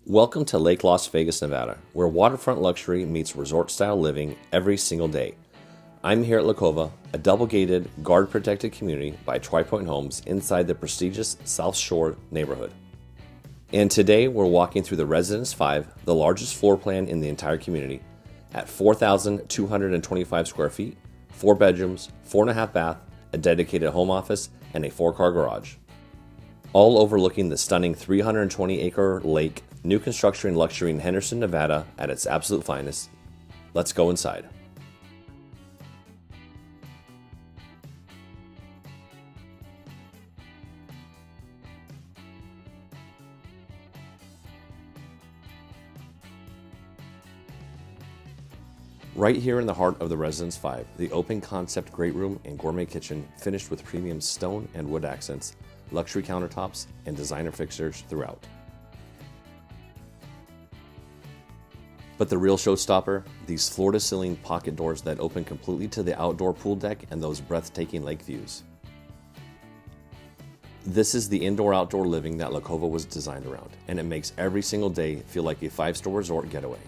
Welcome to Lake Las Vegas, Nevada, where waterfront luxury meets resort-style living every single day. I'm here at Cova, a double-gated, guard-protected community by Tri Pointe Homes inside the prestigious SouthShore neighborhood. And today we're walking through the Residence 5, the largest floor plan in the entire community, at 4,225 square feet, 4 bedrooms, 4.5 bath, a dedicated home office, and a 4-car garage. All overlooking the stunning 320-acre lake, new construction and luxury in Henderson, Nevada at its absolute finest. Let's go inside. Right here in the heart of the Residence 5, the open concept great room and gourmet kitchen finished with premium stone and wood accents, luxury countertops, and designer fixtures throughout. But the real showstopper, these floor-to-ceiling pocket doors that open completely to the outdoor pool deck and those breathtaking lake views. This is the indoor-outdoor living that Cova was designed around, and it makes every single day feel like a 5-star resort getaway.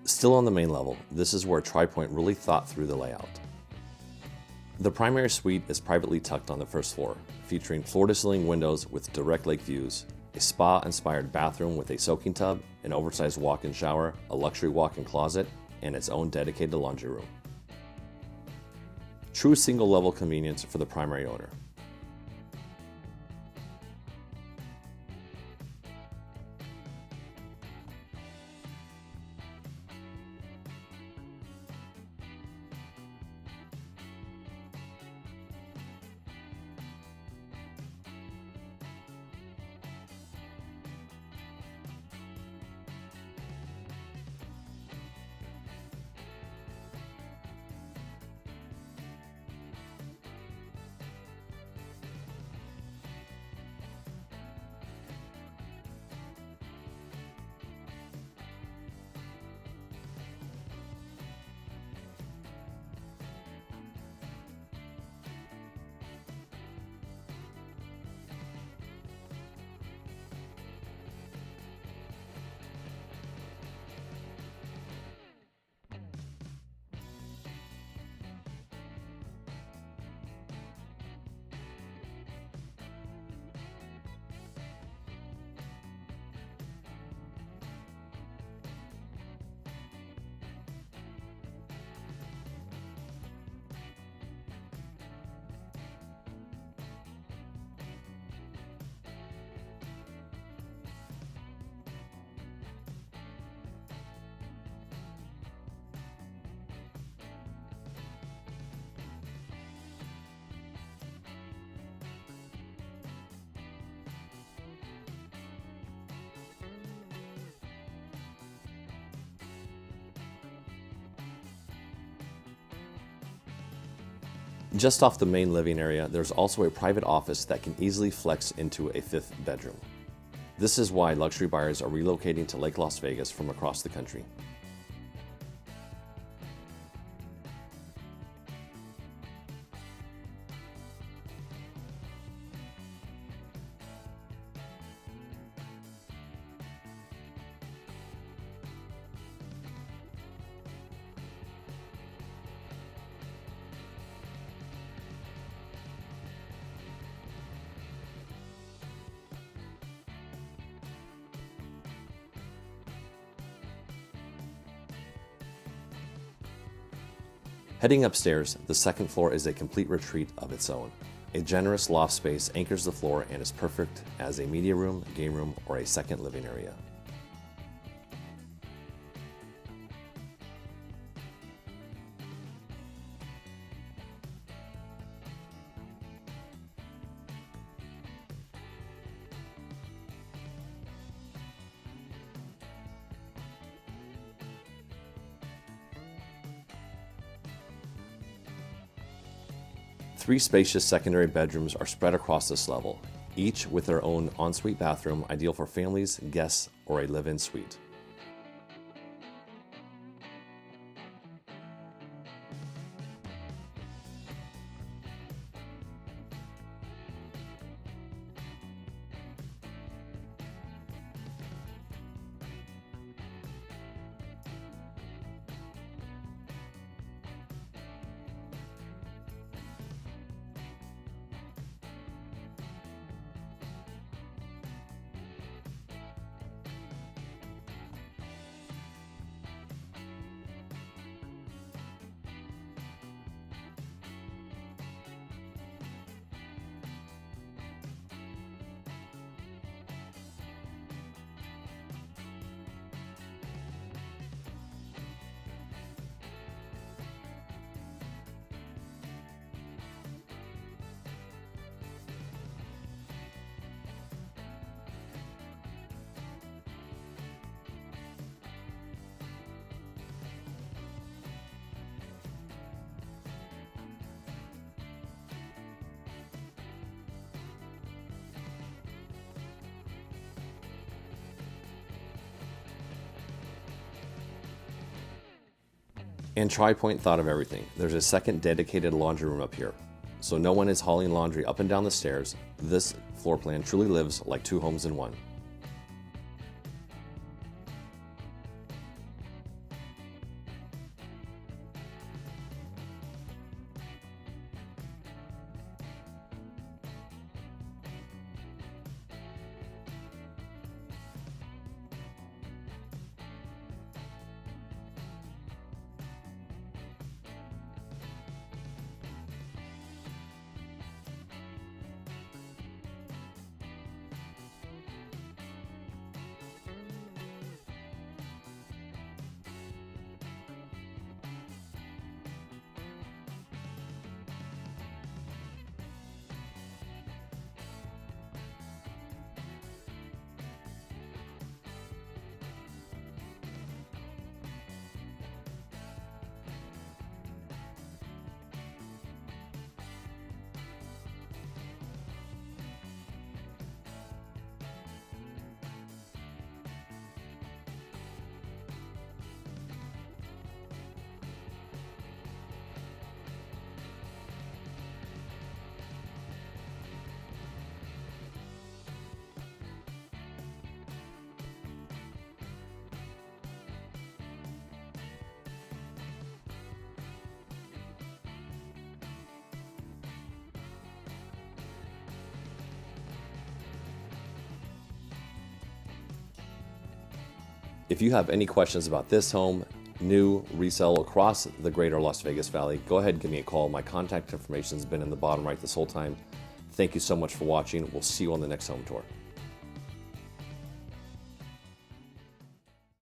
Still on the main level, this is where Tri Pointe really thought through the layout. The primary suite is privately tucked on the first floor, featuring floor-to-ceiling windows with direct lake views, a spa-inspired bathroom with a soaking tub, an oversized walk-in shower, a luxury walk-in closet, and its own dedicated laundry room. True single-level convenience for the primary owner. Just off the main living area, there's also a private office that can easily flex into a fifth bedroom. This is why luxury buyers are relocating to Lake Las Vegas from across the country. Heading upstairs, the second floor is a complete retreat of its own. A generous loft space anchors the floor and is perfect as a media room, game room, or a second living area. Three spacious secondary bedrooms are spread across this level, each with their own ensuite bathroom, ideal for families, guests, or a live-in suite. And Tri Pointe thought of everything. There's a second dedicated laundry room up here, so no one is hauling laundry up and down the stairs. This floor plan truly lives like two homes in one. If you have any questions about this home, new, resale across the greater Las Vegas Valley, go ahead and give me a call. My contact information has been in the bottom right this whole time. Thank you so much for watching. We'll see you on the next home tour.